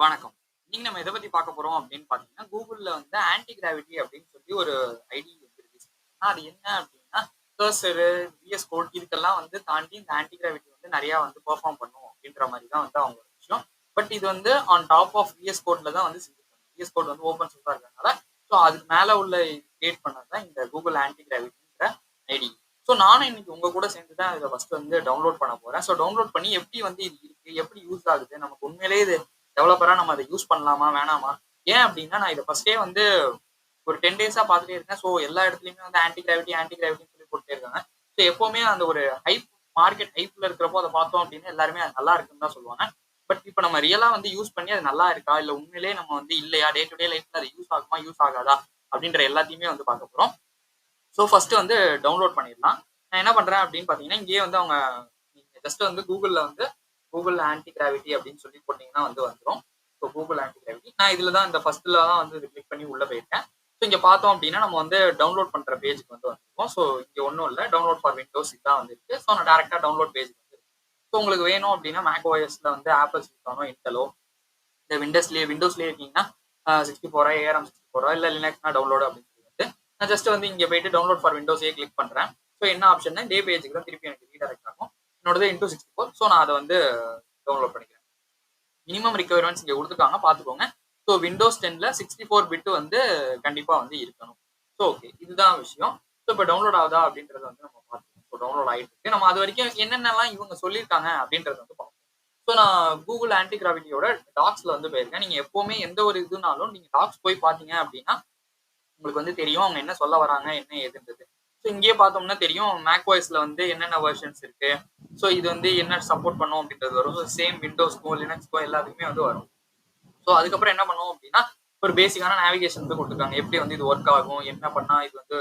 வணக்கம். இன்னைக்கு நம்ம எத பத்தி பார்க்க போறோம் அப்படின்னு பார்த்தீங்கன்னா, Googleல வந்து ஆன்டி கிராவிட்டி அப்படின்னு சொல்லி ஒரு ஐடி வந்து ரிலீஸ் பண்ணிருக்காங்க. அது என்ன அப்படின்னா, கர்சரு, விஎஸ் கோட் இதுக்கெல்லாம் வந்து தாண்டி இந்த ஆன்டி கிராவிட்டி வந்து நெறையா வந்து பெர்ஃபார்ம் பண்ணும் அப்படின்ற மாரி தான் வந்து அவங்க விஷயம். பட் இது வந்து ஆன் டாப் ஆஃப் விஎஸ் கோட்ல தான் வந்து செஞ்சிருக்காங்க. விஎஸ் கோட் வந்து ஓப்பன் சோர்ஸா இருக்கிறதுனால, ஸோ அதுக்கு மேல உள்ள கிரியேட் பண்ணது தான் இந்த Google ஆன்டி கிராவிட்டிங்கிற ஐடி. ஸோ நானும் இன்னைக்கு உங்க கூட சேர்ந்து தான் இத ஃபர்ஸ்ட் வந்து டவுன்லோட் பண்ண போறேன். ஸோ டவுன்லோட் பண்ணி எப்படி வந்து இது இருக்கு? எப்படி யூஸ் ஆகுது? நமக்கு உண்மையிலேயே இது டெவலப்பரா நம்ம அதை யூஸ் பண்ணலாமா வேணாமா? ஏன் அப்படின்னா, நான் இத ஃபர்ஸ்ட்டே வந்து ஒரு 10 டேஸா பார்த்துட்டே இருக்கேன். ஸோ எல்லா இடத்துலயுமே வந்து ஆன்டி கிராவிட்டி, ஆன்டி கிராவிட்டின்னு சொல்லி போட்டுட்டே இருக்காங்க. ஸோ எப்பவுமே அந்த ஒரு மார்க்கெட் ஹைப்ல இருக்கிறப்போ அத பார்த்தோம் அப்படின்னா, எல்லாருமே அது நல்லா இருக்குன்னு தான் சொல்லுவாங்க. பட் இப்ப நம்ம ரியலா வந்து யூஸ் பண்ணி அது நல்லா இருக்கா? இல்ல உண்மையிலேயே நம்ம வந்து இல்லையா? டே டு டே லைஃப்ல அது யூஸ் ஆகுமா? யூஸ் ஆகாதா? அப்படின்ற எல்லாத்தையுமே வந்து பார்க்க போறோம். ஸோ ஃபர்ஸ்ட் வந்து டவுன்லோட் பண்ணிடலாம். நான் என்ன பண்றேன் அப்படின்னு பார்த்தீங்கன்னா, இங்கேயே வந்து அவங்க நீங்க ஜஸ்ட் வந்து Googleல வந்து Google ஆன்டி கிராவிட்டி அப்படின்னு சொல்லி போட்டீங்கன்னா வந்து வந்துரும். So Google anti gravity. நான் இதுல தான் இந்த ஃபர்ஸ்ட்ல தான் வந்து இது கிளிக் பண்ணி உள்ள போயிருக்கேன். ஸோ இங்க பார்த்தோம் அப்படின்னா, நம்ம வந்து டவுன்லோட் பண்ற பேஜ்க்கு வந்து வந்துருக்கோம். ஸோ இங்க ஒண்ணும் இல்ல. டவுன்லோட் ஃபார் விண்டோஸ் இதான் வந்து இருக்கு. ஸோ நான் டைரக்ட்டா டவுன்லோட் பேஜ்க்கு வந்துருக்கேன். ஸோ உங்களுக்கு வேணும் அப்படின்னா மேக் ஓஎஸ்ல வந்து ஆப்பிள் சிஸ்டமோ, இன்டெலோ இந்த விண்டோஸ்லயே இருக்கீங்கன்னா 64 ஏஆர்எம் 64 இல்ல லினக்ஸ்னா டவுன்லோட் அப்படின்னு சொல்லிட்டு நான் ஜஸ்ட் வந்து இங்க போயிட்டு டவுன்லோட் ஃபார் விண்டோஸே கிளிக் பண்றேன். ஸோ என்ன ஆப்ஷன்னா இதே பேஜுக்கு தான் திருப்பி எனக்கு ரீடைரக்ட் ஆகும். என்னோடது இன்டூ 64. ஸோ நான் அதை வந்து டவுன்லோட் பண்ணிக்கிறேன். மினிமம் ரிக்வயர்மெண்ட்ஸ் இங்க கொடுத்துருக்காங்க பார்த்துக்கோங்க. ஸோ விண்டோஸ் 10ல 64 பிட் வந்து கண்டிப்பா வந்து இருக்கணும். ஸோ ஓகே இதுதான் விஷயம். ஸோ இப்போ டவுன்லோட் ஆகுதா அப்படின்றத வந்து நம்ம பார்த்துக்கோம். ஸோ டவுன்லோட் ஆயிட்டு இருக்கு. நம்ம அது வரைக்கும் என்னென்னலாம் இவங்க சொல்லியிருக்காங்க அப்படின்றத வந்து பார்ப்போம். ஸோ நான் கூகுள் ஆன்டி கிராவிட்டியோட டாக்ஸ்ல வந்து போயிருக்கேன். நீங்க எப்பவுமே எந்த ஒரு இதுனாலும் நீங்க டாக்ஸ் போய் பார்த்தீங்க அப்படின்னா உங்களுக்கு வந்து தெரியும் அவங்க என்ன சொல்ல வராங்க என்ன ஏதுன்றது. ஸோ இங்கேயே பார்த்தோம்னா தெரியும் மேக் ஓஎஸ்ல வந்து என்னென்ன வெர்ஷன்ஸ் இருக்கு. ஸோ இது வந்து என்ன சப்போர்ட் பண்ணும் அப்படின்றது வரும். ஸோ சேம் விண்டோஸ்க்கும் லினக்ஸ்க்கும் எல்லாத்துக்குமே வந்து வரும். ஸோ அதுக்கப்புறம் என்ன பண்ணுவோம் அப்படின்னா ஒரு பேசிக்கான நேவிகேஷன் வந்து கொடுத்துருக்காங்க. எப்படி வந்து இது ஒர்க் ஆகும், என்ன பண்ணா இது வந்து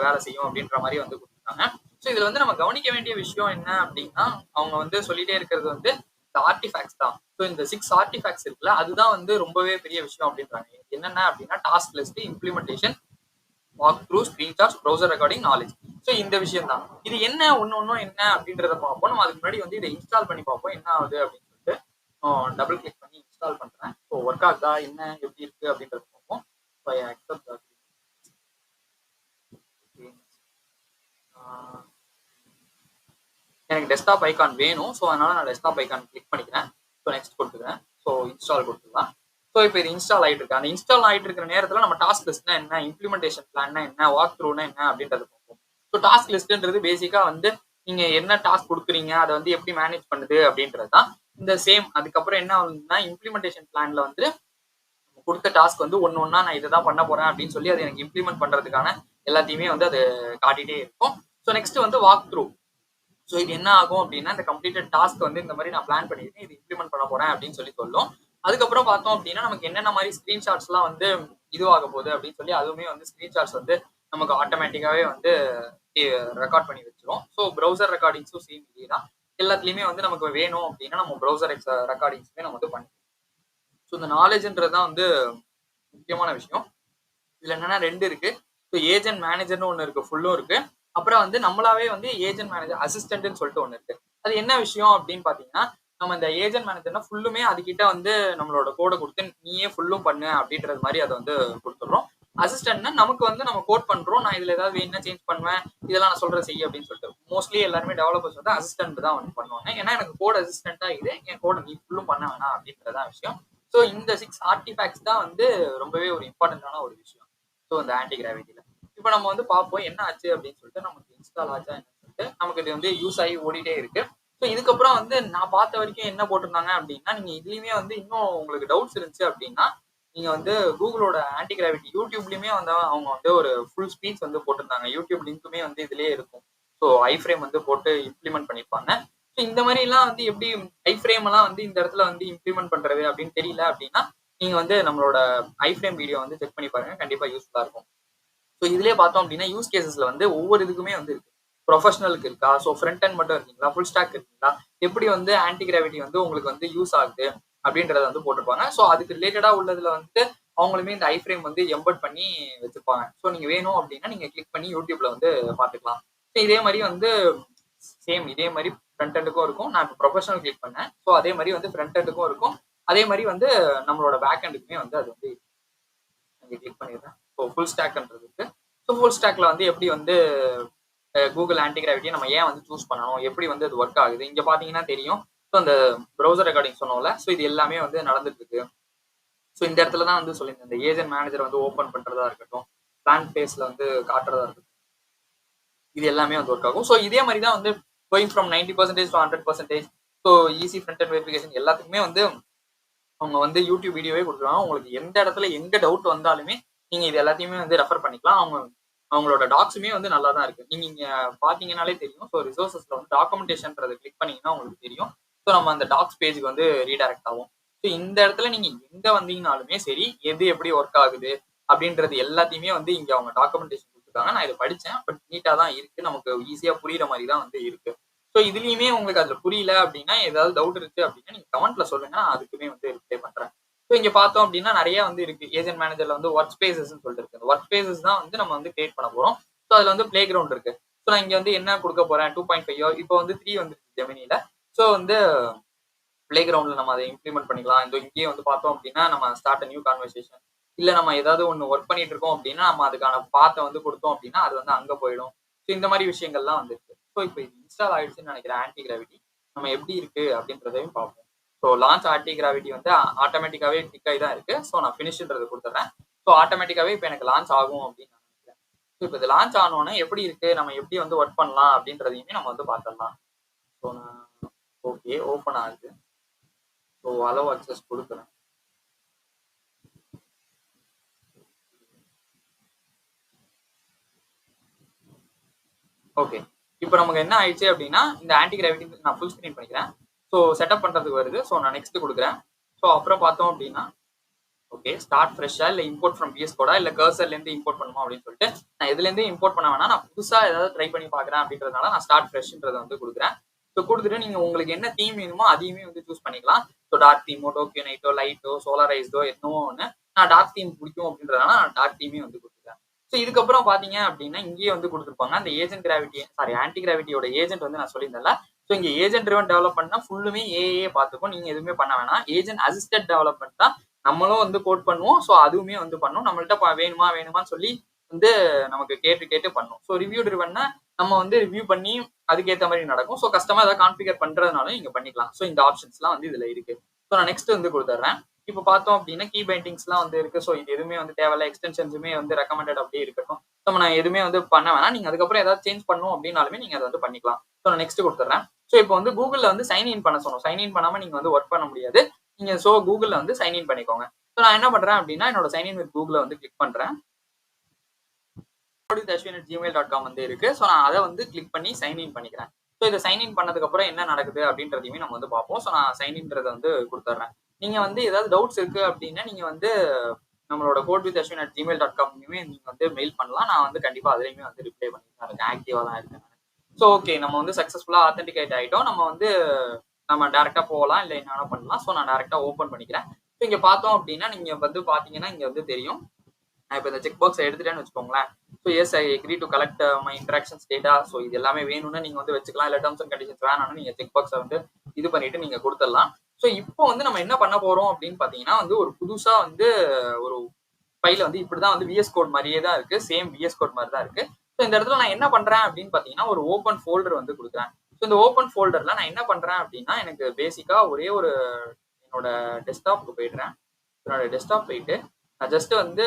வேலை செய்யும் அப்படின்ற மாதிரி வந்து கொடுத்துருக்காங்க. ஸோ இதுல வந்து நம்ம கவனிக்க வேண்டிய விஷயம் என்ன அப்படின்னா அவங்க வந்து சொல்லிட்டே இருக்கிறது வந்து இந்த ஆர்டிஃபேக்ட்ஸ் தான். ஸோ இந்த 6 ஆர்டிஃபேக்ட்ஸ் இருக்குல்ல அதுதான் வந்து ரொம்பவே பெரிய விஷயம் அப்படின்றாங்க. என்னென்ன அப்படின்னா task list, implementation, walk through, screenshots, browser recording, knowledge. So இந்த விஷயம் தான். இது என்ன ஒன்னொன்னும் என்ன அப்படின்றத பார்ப்போம். நம்ம அதுக்கு முன்னாடி வந்து இதை இன்ஸ்டால் பண்ணி பார்ப்போம் என்ன ஆகுது அப்படின்னு சொல்லிட்டு டபுள் கிளிக் பண்ணி இன்ஸ்டால் பண்றேன். ஸோ ஒர்க் ஆகுதா என்ன எப்படி இருக்கு அப்படின்றத பார்ப்போம். ஸோ ஐ அக்செப்ட் எனக்கு டெஸ்க்டாப் ஐகான் வேணும். ஸோ அதனால நான் டெஸ்க்டாப் ஐகான் கிளிக் பண்ணிக்கிறேன். ஸோ நெக்ஸ்ட் கொடுத்துக்கிறேன். ஸோ இன்ஸ்டால் கொடுத்துக்கலாம். ஸோ இப்போ இது இன்ஸ்டால் ஆயிட்டு இருக்கு. அந்த இன்ஸ்டால் ஆயிட்டு இருக்கிற நேரத்தில் நம்ம டாஸ்க் லிஸ்ட்னா என்ன, இம்ப்ளிமெண்டேஷன் பிளான்னா என்ன, வாக் த்ரூனா என்ன அப்படின்றத பார்ப்போம். ஸோ டாஸ்க் லிஸ்ட்ன்றது பேசிக்கா வந்து நீங்க என்ன டாஸ்க் கொடுக்குறீங்க அதை வந்து எப்படி மேனேஜ் பண்ணுது அப்படின்றது தான். இந்த சேம் அதுக்கப்புறம் என்ன ஆகுதுன்னா இம்ப்ளிமெண்டேஷன் பிளான்ல வந்து கொடுத்த டாஸ்க் வந்து ஒன்னு ஒன்னா நான் இதை தான் பண்ண போறேன் அப்படின்னு சொல்லி அதை எனக்கு இம்ப்ளிமெண்ட் பண்றதுக்கான எல்லாத்தையுமே வந்து அது காட்டிட்டே இருக்கும். ஸோ நெக்ஸ்ட் வந்து வாக் த்ரூ. ஸோ இது என்ன ஆகும் அப்படின்னா இந்த கம்ப்ளீட்டட் டாஸ்க் வந்து இந்த மாதிரி நான் பிளான் பண்ணியிருக்கேன் இது இம்ப்ளிமெண்ட் பண்ண போறேன் அப்படின்னு சொல்லி சொல்லும். அதுக்கப்புறம் பார்த்தோம் அப்படின்னா நமக்கு என்னென்ன மாதிரி ஸ்கிரீன்ஷாட்ஸ்லாம் வந்து இதுவாக போகுது அப்படின்னு சொல்லி அதுவுமே வந்து ஸ்கிரீன்ஷாட்ஸ் வந்து நமக்கு ஆட்டோமேட்டிக்காவே வந்து ரெக்கார்ட் பண்ணி வச்சிரும். ஸோ ப்ரௌசர் ரெக்கார்டிங்ஸும் சேம் இதே தான். எல்லாத்துலயுமே வந்து நமக்கு வேணும் அப்படின்னா நம்ம ப்ரௌசர் ரெக்கார்டிங்ஸுமே நம்ம வந்து பண்ணிக்கலாம். ஸோ இந்த நாலேஜ்ன்றது தான் வந்து முக்கியமான விஷயம். இதுல என்னன்னா 2 இருக்கு. ஸோ ஏஜென்ட் மேனேஜர்னு ஒண்ணு இருக்கு. ஃபுல்லும் இருக்கு. அப்புறம் வந்து நம்மளாவே வந்து ஏஜென்ட் மேனேஜர் அசிஸ்டன்ட்னு சொல்லிட்டு ஒண்ணு இருக்கு. அது என்ன விஷயம் அப்படின்னு பாத்தீங்கன்னா நம்ம இந்த ஏஜென்ட் மேனேஜர்னா ஃபுல்லுமே அதுகிட்ட வந்து நம்மளோட கோடை கொடுத்து நீயே ஃபுல்லும் பண்ணு அப்படின்றது மாதிரி அதை வந்து கொடுத்துடுறோம். அசிஸ்டன்ட்னா நமக்கு வந்து நம்ம கோட் பண்றோம். நான் இதுல ஏதாவது வேணும்னா சேஞ்ச் பண்ணுவேன். இதெல்லாம் நான் சொல்றதை செய்ய அப்படின்னு சொல்லிட்டு மோஸ்ட்லி எல்லாருமே டெவலப்பர்ஸ் வந்து அசிஸ்டன்ட் தான் வந்து பண்ணுவாங்க. ஏன்னா எனக்கு கோட் அசிஸ்டன்டா இது என் கோடை நீ ஃபுல்லும் பண்ண வேணாம் அப்படின்றதான் விஷயம். ஸோ இந்த 6 ஆர்டிஃபேக்ட்ஸ் தான் வந்து ரொம்பவே ஒரு இம்பார்ட்டன்டான ஒரு விஷயம். ஸோ இந்த ஆன்டி கிராவிட்டியில இப்போ நம்ம வந்து பார்ப்போம் என்ன ஆச்சு அப்படின்னு சொல்லிட்டு நமக்கு இன்ஸ்டால் ஆச்சா என்ன சொல்லிட்டு நமக்கு இது வந்து யூஸ் ஆகி ஓடிட்டே இருக்கு. ஸோ இதுக்கப்புறம் வந்து நான் பார்த்த வரைக்கும் என்ன போட்டிருந்தாங்க அப்படின்னா நீங்க இதுலயுமே வந்து இன்னும் உங்களுக்கு டவுட்ஸ் இருந்துச்சு அப்படின்னா நீங்க வந்து கூகுளோட ஆன்டி கிராவிட்டி யூடியூப்லயுமே வந்து அவங்க வந்து ஒரு ஃபுல் ஸ்பீச் வந்து போட்டிருந்தாங்க. யூடியூப் லிங்க்குமே வந்து இதுலயே இருக்கும். ஸோ ஐஃப்ரேம் வந்து போட்டு இம்ப்ளிமெண்ட் பண்ணிருப்பாங்க. ஸோ இந்த மாதிரி எல்லாம் வந்து எப்படி ஐஃப்ரேம் எல்லாம் வந்து இந்த இடத்துல வந்து இம்ப்ளிமெண்ட் பண்றது அப்படின்னு தெரியல அப்படின்னா நீங்க வந்து நம்மளோட ஐஃப்ரேம் வீடியோ வந்து செக் பண்ணி பாருங்க. கண்டிப்பா யூஸ்ஃபுல்லா இருக்கும். ஸோ இதுலயே பார்த்தோம் அப்படின்னா யூஸ் கேசஸ்ல வந்து ஒவ்வொரு இதுக்குமே வந்து இருக்கு. ப்ரொஃபஷனலுக்கு இருக்கா, ஸோ ஃப்ரண்ட் அண்ட் மட்டும் இருக்கீங்களா, ஃபுல் ஸ்டாக் இருக்கீங்களா, எப்படி வந்து ஆன்டி கிராவிட்டி வந்து உங்களுக்கு வந்து யூஸ் ஆகுது அப்படின்றத வந்து போட்டிருப்பாங்க. ஸோ அதுக்கு ரிலேட்டடா உள்ளதுல வந்து அவங்களுமே இந்த ஐஃப்ரேம் வந்து எம்பட் பண்ணி வச்சிருப்பாங்க. ஸோ நீங்க வேணும் அப்படின்னா நீங்க கிளிக் பண்ணி யூடியூப்ல வந்து பார்த்துக்கலாம். ஸோ இதே மாதிரி வந்து சேம் இதே மாதிரி ஃப்ரண்ட் எண்டுக்கும் இருக்கும். நான் இப்போ ப்ரொஃபஷனல் கிளிக் பண்ணேன். ஸோ அதே மாதிரி வந்து ஃப்ரண்ட் எண்டுக்கும் இருக்கும். அதே மாதிரி வந்து நம்மளோட பேக் எண்டுக்குமே வந்து அது வந்து கிளிக் பண்ணிடுறேன். ஸோ ஃபுல் ஸ்டாக்ன்றது இருக்கு. ஸோ ஃபுல் ஸ்டாக்ல வந்து எப்படி வந்து கூகுள் ஆன்டி கிராவிட்டியை நம்ம ஏன் வந்து சூஸ் பண்ணணும், எப்படி வந்து அது ஒர்க் ஆகுது இங்க பாத்தீங்கன்னா தெரியும். ஸோ அந்த ப்ரௌசர் ரெக்கார்டிங் சொன்னோம்ல, ஸோ இது எல்லாமே வந்து நடந்துட்டு இருக்கு. ஸோ இந்த இடத்துல தான் வந்து சொல்லியிருந்தேன், இந்த ஏஜென்ட் மேனேஜர் வந்து ஓப்பன் பண்றதா இருக்கட்டும், பிளான் பேஸ்ல வந்து காட்டுறதா இருக்கட்டும், இது எல்லாமே வந்து ஒர்க் ஆகும். ஸோ இதே மாதிரி தான் வந்து going from 90% to 100%. So easy front and verification எல்லாத்துக்குமே வந்து அவங்க வந்து யூடியூப் வீடியோவே கொடுக்குறாங்க. உங்களுக்கு எந்த இடத்துல எங்க டவுட் வந்தாலுமே நீங்க இது எல்லாத்தையுமே வந்து ரெஃபர் பண்ணிக்கலாம். அவங்களோட டாக்ஸுமே வந்து நல்லா தான் இருக்கு. நீங்க இங்க பாத்தீங்கன்னாலே தெரியும். ஸோ ரிசோர்சஸ்ல வந்து டாக்குமெண்டேஷன்றதை கிளிக் பண்ணீங்கன்னா உங்களுக்கு தெரியும். ஸோ நம்ம அந்த டாக்ஸ் பேஜுக்கு வந்து ரீடைரக்ட் ஆகும். ஸோ இந்த இடத்துல நீங்க எங்க வந்தீங்கனாலுமே சரி, எது எப்படி ஒர்க் ஆகுது அப்படின்றது எல்லாத்தையுமே வந்து இங்க அவங்க டாக்குமெண்டேஷன் கொடுத்துருக்காங்க. நான் இதை படிச்சேன், பட் நீட்டா தான் இருக்கு. நமக்கு ஈஸியா புரியுற மாதிரி தான் வந்து இருக்கு. ஸோ இதுலயுமே உங்களுக்கு அதுல புரியல அப்படின்னா, ஏதாவது டவுட் இருக்கு அப்படின்னா நீங்க கமெண்ட்ல சொல்லுங்க, நான் அதுக்குமே வந்து ரிப்ளை பண்றேன். ஸோ இங்க பார்த்தோம் அப்படின்னா நிறைய வந்து இருக்கு. ஏஜென்ட் மேனேஜர்ல வந்து ஒர்க் ஸ்பேசஸ் சொல்லிட்டு இருக்கு. ஒர்க் ஸ்பேசஸ் தான் வந்து நம்ம வந்து கிரியேட் பண்ண போறோம். ஸோ அதுல வந்து பிளே கிரவுண்ட் இருக்கு. ஸோ நான் இங்க வந்து என்ன கொடுக்க போறேன், 2.5 இப்போ வந்து 3 வந்து ஜெமினில. ஸோ வந்து பிளே கிரவுண்ட்ல நம்ம அதை இம்ப்ளிமெண்ட் பண்ணிக்கலாம். இந்த இங்கேயே வந்து பார்த்தோம் அப்படின்னா நம்ம ஸ்டார்ட் நியூ கான்வர்சேஷன், இல்ல நம்ம ஏதாவது ஒன்று ஒர்க் பண்ணிட்டு இருக்கோம் அப்படின்னா நம்ம அதுக்கான பாத்தை வந்து கொடுத்தோம் அப்படின்னா அது வந்து அங்க போயிடும். ஸோ இந்த மாதிரி விஷயங்கள்லாம் வந்துருக்கு. ஸோ இப்போ இது இன்ஸ்டால் ஆயிடுச்சுன்னு நினைக்கிறேன் ஆன்டி கிராவிட்டி. நம்ம எப்படி இருக்கு அப்படின்றதையும் பார்ப்போம். ஸோ லான்ச் ஆன்டி கிராவிட்டி வந்து ஆட்டோமேட்டிக்காவே கிளிக் ஆகி தான் இருக்கு. ஸோ நான் ஃபினிஷ்ன்றது கொடுத்துறேன். ஸோ ஆட்டோமேட்டிக்காவே இப்போ எனக்கு லான்ச் ஆகும் அப்படின்னு நான் நினைக்கிறேன். ஸோ இப்போ இது லான்ச் ஆனோன்னே எப்படி இருக்கு, நம்ம எப்படி வந்து ஒர்க் பண்ணலாம் அப்படின்றதையுமே நம்ம வந்து பார்த்துடலாம். ஸோ நான் ஓகே ஓப்பன் ஆகுது. ஸோ அலோ அக்சஸ் கொடுக்குறேன். ஓகே, இப்போ நமக்கு என்ன ஆயிடுச்சு அப்படின்னா இந்த ஆன்டி கிராவிட்டி நான் ஃபுல் ஸ்கிரீன் பண்ணிக்கிறேன். ஸோ செட்டப் பண்றதுக்கு வருது. ஸோ நான் நெக்ஸ்ட் கொடுக்குறேன். ஸோ அப்புறம் பார்த்தோம் அப்படின்னா ஓகே ஸ்டார்ட் ஃப்ரெஷ்ஷா இல்லை இம்போர்ட் ஃப்ரம் விஎஸ் கோடா இல்லை கர்சர்லேருந்து இம்போர்ட் பண்ணுமா அப்படின்னு சொல்லிட்டு நான் எதுலேருந்து இம்போர்ட் பண்ண வேணா, நான் புதுசாக ஏதாவது ட்ரை பண்ணி பார்க்குறேன் அப்படின்றதுனால நான் ஸ்டார்ட் ஃப்ரெஷ்ன்றதை வந்து கொடுக்குறேன். ஸோ கொடுத்துட்டு நீங்கள் உங்களுக்கு என்ன தீம் வேணுமோ அதையுமே வந்து சூஸ் பண்ணிக்கலாம். ஸோ டார்க் தீமோ, டோக்கியோ நைட்டோ, லைட்டோ, சோலரைஸ்டோ என்னவோ ஒன்று. நான் டார்க் தீம் பிடிக்கும் அப்படின்றதுனால நான் டார்க் தீமே வந்து கொடுத்துருக்கேன். ஸோ இதுக்கப்புறம் பார்த்தீங்க அப்படின்னா இங்கேயே வந்து கொடுத்துருப்பாங்க அந்த ஏஜென்ட் கிராவிட்டி, சாரி ஆன்டி கிராவிட்டியோட ஏஜென்ட் வந்து நான் சொல்லியிருந்தேன்ல. ஸோ இங்கே ஏஜென்ட் ட்ரிவன் டெவலப்மெண்ட்னா ஃபுல்லுமே ஏஏ பார்த்துக்கும். நீங்கள் எதுவுமே பண்ண வேணாம். ஏஜென்ட் அசிஸ்டட் டெவலப்மெண்ட் தான் நம்மளும் வந்து கோட் பண்ணுவோம். ஸோ அதுவுமே வந்து பண்ணும். நம்மள்ட்ட வேணுமா வேணுமான்னு சொல்லி வந்து நமக்கு கேட்டு கேட்டு பண்ணும். ஸோ ரிவ்யூ ட்ரிவன்னா நம்ம வந்து ரிவ்யூ பண்ணி அதுக்கேற்ற மாதிரி நடக்கும். ஸோ கஸ்டமா ஏதாவது கான்ஃபிகர் பண்றதுனாலும் நீங்க பண்ணிக்கலாம். ஸோ இந்த ஆப்ஷன்ஸ்லாம் வந்து இதுல இருக்கு. ஸோ நான் நெக்ஸ்ட் வந்து கொடுத்துட்றேன். இப்போ பார்த்தோம் அப்படின்னா கீ பைண்டிங்ஸ்லாம் வந்து இருக்கு. ஸோ இது எதுவுமே வந்து தேவையில்ல. எக்ஸ்டென்ஷன்ஸுமே வந்து ரெக்கமெண்டட் அப்படியே இருக்கட்டும். ஸோ நான் எதுவுமே வந்து பண்ண வேணாம். நீங்க அதுக்கப்புறம் ஏதாவது சேஞ்ச் பண்ணணும் அப்படின்னாலுமே நீங்க அதை வந்து பண்ணிக்கலாம். ஸோ நான் நெக்ஸ்ட் கொடுத்துட்றேன். ஸோ இப்போ வந்து கூகுள்ல வந்து சைன் இன் பண்ண சொன்னோம். சைன் இன் பண்ணாம நீங்க வந்து ஒர்க் பண்ண முடியாது. நீங்க ஸோ கூகுள்ல வந்து சைன் இன் பண்ணிக்கோங்க. ஸோ நான் என்ன பண்றேன் அப்படின்னா என்னோட சைன் இன் வித் கூகுள வந்து கிளிக் பண்றேன். gmail.com வந்து இருக்கு. ஸோ நான் அதை வந்து கிளிக் பண்ணி சைன் இன் பண்ணிக்கிறேன். ஸோ இதை சைன் இன் பண்ணதுக்கு அப்புறம் என்ன நடக்குது அப்படின்றதையுமே நம்ம வந்து பார்ப்போம். ஸோ நான் சைன் இன்றதை வந்து கொடுத்துட்றேன். நீங்க வந்து ஏதாவது டவுட்ஸ் இருக்கு அப்படின்னா நீங்க வந்து நம்மளோட codewithashwin@gmail.com நீங்க வந்து மெயில் பண்ணலாம். நான் வந்து கண்டிப்பா அதுலயுமே வந்து ரிப்ளை பண்ணிட்டு தான் இருக்கேன். ஆக்டிவா தான் இருக்கேன். ஸோ ஓகே, நம்ம வந்து சக்சஸ்ஃபுல்லா ஆத்தென்டிகேட் ஆயிட்டோம். நம்ம டேரக்டா போகலாம், இல்லை என்ன பண்ணலாம். ஸோ நான் டேரக்டா ஓப்பன் பண்ணிக்கிறேன். ஸோ இங்க பார்த்தோம் அப்படின்னா நீங்க வந்து பாத்தீங்கன்னா இங்க வந்து தெரியும். நான் இப்போ இந்த செக் பாக்ஸ் எடுத்துட்டேன்னு வச்சுக்கோங்களேன். So yes I agree to collect my interactions data. ஸோ இது எல்லாமே வேணும்னா நீங்க வந்து வச்சுக்கலாம். இல்லை டர்ம்ஸ் அண்ட் கண்டிஷன்ஸ் வேணும்னா நீங்க செக் பாக்ஸை வந்து இது பண்ணிட்டு நீங்க கொடுத்துடலாம். ஸோ இப்போ வந்து நம்ம என்ன பண்ண போறோம் அப்படின்னு பாத்தீங்கன்னா வந்து ஒரு புதுசா வந்து ஒரு ஃபைல் வந்து இப்படிதான் வந்து விஎஸ் கோட் மாதிரியே தான் இருக்கு. சேம் விஎஸ் கோட் மாதிரி தான் இருக்கு. ஸோ இந்த இடத்துல நான் என்ன பண்றேன் அப்படின்னு பாத்தீங்கன்னா ஒரு ஓப்பன் ஃபோல்டர் வந்து கொடுக்குறேன். ஸோ இந்த ஓப்பன் ஃபோல்டர்ல நான் என்ன பண்றேன் அப்படின்னா எனக்கு பேசிக்கா ஒரே ஒரு என்னோட டெஸ்க்டாப்க்கு போயிடுறேன். என்னோட டெஸ்க்டாப் போயிட்டு நான் ஜஸ்ட் வந்து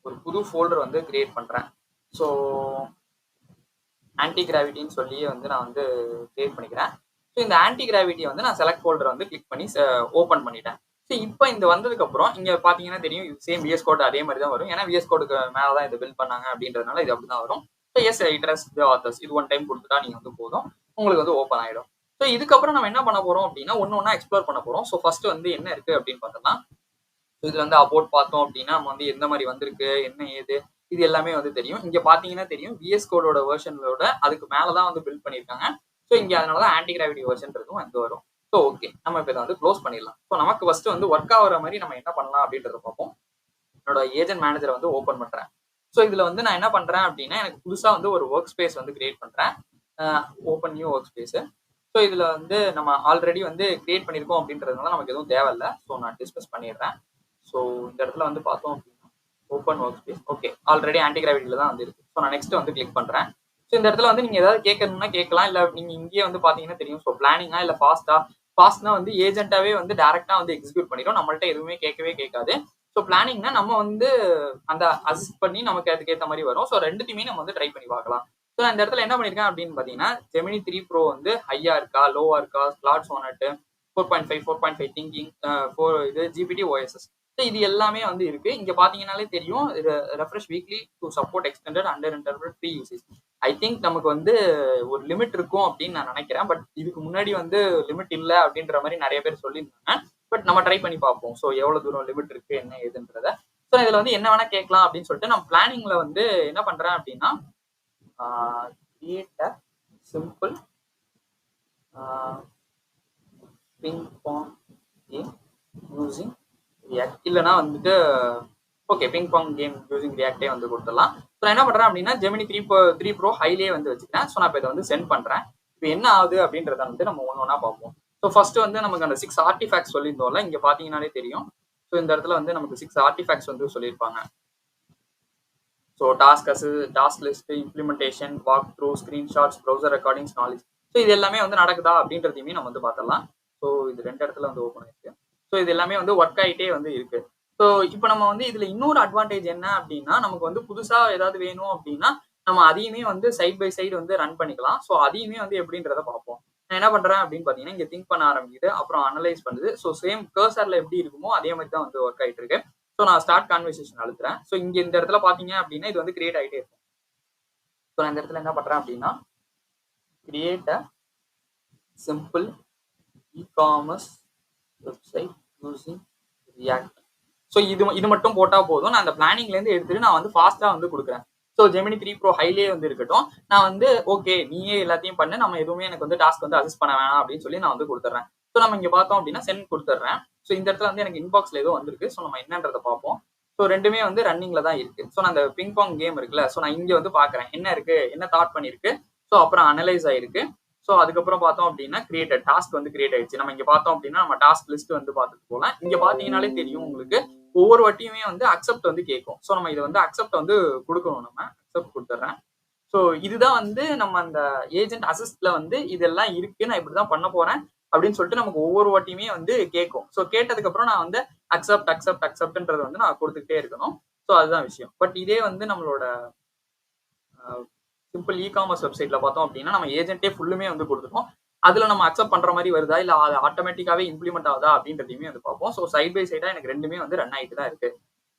ஒரு புது ஃபோல்டர் வந்து கிரியேட் பண்றேன். ஸோ ஆன்டி கிராவிட்டின்னு சொல்லி வந்து நான் வந்து கிரியேட் பண்ணிக்கிறேன். ஸோ இந்த ஆன்டி கிராவிட்டியை வந்து நான் செலக்ட் ஃபோல்டர் வந்து கிளிக் பண்ணி ஓப்பன் பண்ணிட்டேன். ஸோ இப்போ இந்த வந்ததுக்கு அப்புறம் இங்க பாத்தீங்கன்னா தெரியும் சேம் விஎஸ் கோட் அதே மாதிரி தான் வரும். ஏன்னா விஎஸ் கோடுக்கு மேல தான் இதை பில்ட் பண்ணாங்க அப்படின்றதுனால இது அப்படிதான் வரும். ஸோ எஸ் இட்ரஸ்ட் தி ஆத்தர்ஸ் இது ஒன் டைம் கொடுத்துட்டா நீங்க வந்து போதும், உங்களுக்கு வந்து ஓப்பன் ஆயிடும். ஸோ இதுக்கப்புறம் நம்ம என்ன பண்ண போறோம் அப்படின்னா ஒன்னொன்னா எக்ஸ்ப்ளோர் பண்ண போறோம். ஸோ ஃபர்ஸ்ட் வந்து என்ன இருக்கு அப்படின்னு பார்த்தோம்னா இதுல வந்து அபோட் பார்த்தோம் அப்படின்னா நம்ம வந்து எந்த மாதிரி வந்திருக்கு என்ன ஏது இது எல்லாமே வந்து தெரியும். இங்க பாத்தீங்கன்னா தெரியும் விஎஸ் கோடோட வெர்ஷனோட அதுக்கு மேலதான் வந்து பில்ட் பண்ணிருக்காங்க. ஸோ இங்க அதனாலதான் ஆன்டி கிராவிட்டி வெர்ஷன்றதும் வந்து வரும். ஸோ ஓகே, நம்ம இப்போ இதை வந்து க்ளோஸ் பண்ணிடலாம். ஸோ நமக்கு ஃபர்ஸ்ட் வந்து ஒர்க் ஆகிற மாதிரி நம்ம என்ன பண்ணலாம் அப்படின்றத பார்ப்போம். என்னோட ஏஜென்ட் மேனேஜரை வந்து ஓப்பன் பண்றேன். ஸோ இதுல வந்து நான் என்ன பண்றேன் அப்படின்னா எனக்கு புதுசா வந்து ஒரு ஒர்க் ஸ்பேஸ் வந்து கிரியேட் பண்றேன். Open new work space. So so இதில் வந்து நம்ம ஆல்ரெடி வந்து கிரியேட் பண்ணியிருக்கோம் அப்படின்றதுனால நமக்கு எதுவும் தேவையில்லை. ஸோ நான் டிஸ்கஸ் பண்ணிடுறேன். ஸோ இந்த இடத்துல வந்து பார்த்தோம் அப்படின்னா open work space. Okay, already anti கிராவிட்டியில் தான் வந்து இருக்கு. ஸோ நான் நெக்ஸ்ட் வந்து கிளிக் பண்ணுறேன். ஸோ இந்த இடத்துல வந்து நீங்கள் ஏதாவது கேட்கணும்னா கேட்கலாம், இல்லை நீங்கள் இங்கேயே வந்து பார்த்தீங்கன்னா தெரியும். ஸோ பிளானிங்கா இல்லை ஃபாஸ்ட்னா வந்து ஏஜென்ட்டாவே வந்து டேரெக்டாக வந்து எக்ஸிக்யூட் பண்ணிடும், நம்மள்ட்ட எதுவுமே கேட்கவே கேட்காது. ஸோ பிளானிங்னா நம்ம வந்து அந்த அசிஸ்ட் பண்ணி நமக்கு அதுக்கேற்ற மாதிரி வரும். ஸோ ரெண்டுத்தையுமே நம்ம வந்து ட்ரை பண்ணி பார்க்கலாம். ஸோ நான் இந்த இடத்துல என்ன பண்ணியிருக்கேன் அப்படின்னு பார்த்தீங்கன்னா, ஜெமினி 3 ப்ரோ வந்து ஹையா இருக்கா, லோவா இருக்கா, கிளாட் சோனட் 4.5 4.5 திங்கிங் இது ஜிபிடி ஓஎஸ்எஸ். ஸோ இது எல்லாமே வந்து இருக்கு. இங்க பாத்தீங்கன்னாலே தெரியும், refresh weekly to support extended under interval pre usage. I think நமக்கு வந்து ஒரு லிமிட் இருக்கும் அப்படின்னு நான் நினைக்கிறேன். பட் இதுக்கு முன்னாடி வந்து லிமிட் இல்லை அப்படின்ற மாதிரி நிறைய பேர் சொல்லியிருந்தாங்க. பட் நம்ம ட்ரை பண்ணி பார்ப்போம். ஸோ எவ்வளவு தூரம் லிமிட் இருக்கு என்ன ஏதுன்றத. ஸோ இதுல வந்து என்ன வேணா கேட்கலாம் அப்படின்னு சொல்லிட்டு நான் பிளானிங்ல வந்து என்ன பண்றேன் அப்படின்னா, create a simple ping pong game using React. இல்லைனா வந்துட்டு okay ping pong game using ரியாக்டே வந்து கொடுத்துடலாம். ஸோ நான் என்ன பண்ணுறேன் அப்படின்னா ஜெமினி 3 ப்ரோ ஹைலே வந்து வச்சுக்கிறேன். ஸோ நான் இப்போ இதை வந்து சென்ட் பண்ணுறேன். இப்போ என்ன ஆகுது அப்படின்றத வந்து நம்ம ஒன்று ஒன்றா பார்ப்போம். ஸோ ஃபர்ஸ்ட் வந்து நமக்கு அந்த 6 ஆர்டிஃபேக்ட்ஸ் சொல்லியிருந்தோம்ல, இங்கே பார்த்தீங்கன்னாலே தெரியும். ஸோ இந்த இடத்துல வந்து நமக்கு 6 ஆர்டிஃபேக்ட்ஸ் வந்து சொல்லியிருப்பாங்க. So task list, implementation, walk through, screenshots, browser recordings, knowledge. So இது எல்லாமே வந்து நடக்குதா அப்படின்றதையுமே நம்ம வந்து பார்த்துடலாம். ஸோ இது 2 இடத்துல வந்து ஓப்பன் ஆயிருக்கு. ஸோ இது எல்லாமே வந்து ஒர்க் ஆகிட்டே வந்து இருக்கு. ஸோ இப்போ நம்ம வந்து இதுல இன்னொரு அட்வான்டேஜ் என்ன அப்படின்னா, நமக்கு வந்து புதுசா ஏதாவது வேணும் அப்படின்னா நம்ம அதையுமே வந்து சைட் பை சைடு வந்து ரன் பண்ணிக்கலாம். ஸோ அதையுமே வந்து எப்படின்றத பார்ப்போம். நான் என்ன பண்றேன் அப்படின்னு பாத்தீங்கன்னா, இங்க திங்க் பண்ண ஆரம்பிக்குது, அப்புறம் அனலைஸ் பண்ணுது. ஸோ சேம் கர்சர்ல எப்படி இருக்குமோ அதே மாதிரி தான் வந்து ஒர்க் ஆயிட்டு இருக்கு. ஸோ நான் ஸ்டார்ட் கான்வர்சேஷன் அழுத்துறேன். ஸோ இங்க இந்த இடத்துல பாத்தீங்க அப்படின்னா இது வந்து கிரியேட் ஆகிட்டே இருக்கும். ஸோ நான் இந்த இடத்துல என்ன பண்றேன் அப்படின்னா, create a simple e-commerce website using react. So இது மட்டும் போட்டா போதும். நான் அந்த பிளானிங்ல இருந்து எடுத்துட்டு நான் வந்து ஃபாஸ்டா வந்து கொடுக்குறேன். ஸோ ஜெமினி 3 ப்ரோ ஹைலே வந்து இருக்கட்டும். நான் வந்து ஓகே நீயே எல்லாத்தையும் பண்ணு, நம்ம எதுவுமே எனக்கு வந்து டாஸ்க் வந்து அசிஸ்ட் பண்ண வேணாம் அப்படின்னு சொல்லி நான் வந்து கொடுத்துட்றேன். ஸோ நம்ம இங்க பார்த்தோம் அப்படின்னா சென்ட் கொடுத்துட்றேன். ஸோ இந்த இடத்துல வந்து எனக்கு இன்பாக்ஸ்ல ஏதோ வந்திருக்கு. ஸோ நம்ம என்னன்றதை பார்ப்போம். ஸோ ரெண்டுமே வந்து ரன்னிங்ல தான் இருக்கு. ஸோ நான் அந்த பிங் பாங் கேம் இருக்குல்ல, ஸோ நான் இங்க வந்து பாக்குறேன் என்ன இருக்கு, என்ன தாட் பண்ணிருக்கு. ஸோ அப்புறம் அனலைஸ் ஆயிருக்கு. ஸோ அதுக்கப்புறம் பார்த்தோம் அப்படின்னா கிரியேட்டட் டாஸ்க் வந்து கிரியேட் ஆயிடுச்சு. நம்ம இங்க பார்த்தோம் அப்படின்னா நம்ம டாஸ்க் லிஸ்ட் வந்து பார்த்துட்டு போகலாம். இங்க பாத்தீங்கன்னாலே தெரியும் உங்களுக்கு, ஒவ்வொரு வாட்டியுமே வந்து அக்செப்ட் வந்து கேட்கும். ஸோ நம்ம இதை வந்து அக்செப்ட் வந்து கொடுக்கணும். நம்ம அக்செப்ட் கொடுத்துட்றேன். ஸோ இதுதான் வந்து நம்ம அந்த ஏஜென்ட் அசிஸ்ட்ல வந்து இதெல்லாம் இருக்கு, நான் இப்படிதான் பண்ண போறேன் அப்படின்னு சொல்லிட்டு நமக்கு ஒவ்வொரு வாட்டியுமே வந்து கேட்கும். ஸோ கேட்டதுக்கு அப்புறம் நான் வந்து அக்செப்ட்ன்றது வந்து நான் கொடுத்துக்கிட்டே இருக்கணும். ஸோ அதுதான் விஷயம். பட் இதே வந்து நம்மளோட சிம்பிள் இ-காமர்ஸ் வெப்சைட்ல பார்த்தோம் அப்படின்னா நம்ம ஏஜென்ட்டே ஃபுல்லுமே வந்து கொடுத்துட்டோம். அதுல நம்ம அக்செப்ட் பண்ற மாதிரி வருதா இல்ல அது ஆட்டோமேட்டிக்காவே இம்ப்ளிமெண்ட் ஆகுதா அப்படின்றதையுமே வந்து பார்ப்போம். ஸோ சைட் பை சைடா எனக்கு ரெண்டுமே வந்து ரன் ஆகிட்டு தான் இருக்கு.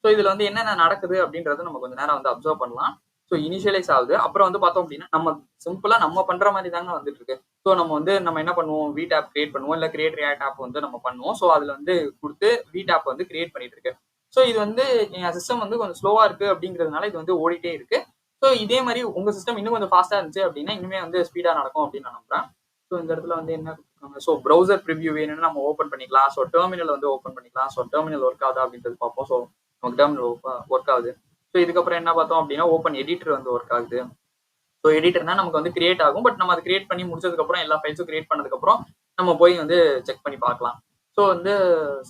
ஸோ இதுல வந்து என்னென்ன நடக்குது அப்படின்றது நம்ம கொஞ்சம் நேரம் வந்து அப்சர்வ் பண்ணலாம். ஸோ இனிஷியலைஸ் ஆகுது. அப்புறம் வந்து பார்த்தோம் அப்படின்னா நம்ம சிம்பிளா நம்ம பண்ற மாதிரி தாங்க வந்துட்டு இருக்கு. ஸோ நம்ம என்ன பண்ணுவோம், வீட் ஆப் கிரியேட் பண்ணுவோம், இல்ல கிரியேட் ரியாக்ட் ஆப் வந்து நம்ம பண்ணுவோம். ஸோ அதுல வந்து கொடுத்து வீட் ஆப் வந்து கிரியேட் பண்ணிட்டு இருக்கு. ஸோ இது வந்து என் சிஸ்டம் வந்து கொஞ்சம் ஸ்லோவா இருக்கு அப்படிங்கிறதுனால இது வந்து ஓடிட்டே இருக்கு. ஸோ இதே மாதிரி உங்க சிஸ்டம் இன்னும் கொஞ்சம் ஃபாஸ்டா இருந்துச்சு அப்படின்னா இன்னுமே வந்து ஸ்பீடா நடக்கும் அப்படின்னு நான் நம்புறேன். ஸோ இந்த இடத்துல வந்து என்ன கொடுத்துருக்காங்க, ஸோ ப்ரௌசர் ப்ரிவியூ வேணும்னு நம்ம ஓப்பன் பண்ணிக்கலாம். ஸோ டெர்மினல் வந்து ஓப்பன் பண்ணிக்கலாம். ஸோ டெர்மினல் ஒர்க் ஆகுதா அப்படின்றது பார்ப்போம். ஸோ நமக்கு டெர்மினல் ஒர்க் ஆகுது. ஸோ இதுக்கப்புறம் என்ன பார்த்தோம் அப்படின்னா ஓப்பன் எடிட்டர் வந்து ஒர்க் ஆகுது. ஸோ எடிட்டர்னா நமக்கு வந்து கிரியேட் ஆகும். பட் நம்ம அதை கிரியேட் பண்ணி முடிச்சதுக்கப்புறம் எல்லா ஃபைல்ஸும் கிரியேட் பண்ணதுக்கப்புறம் நம்ம போய் வந்து செக் பண்ணி பார்க்கலாம். ஸோ வந்து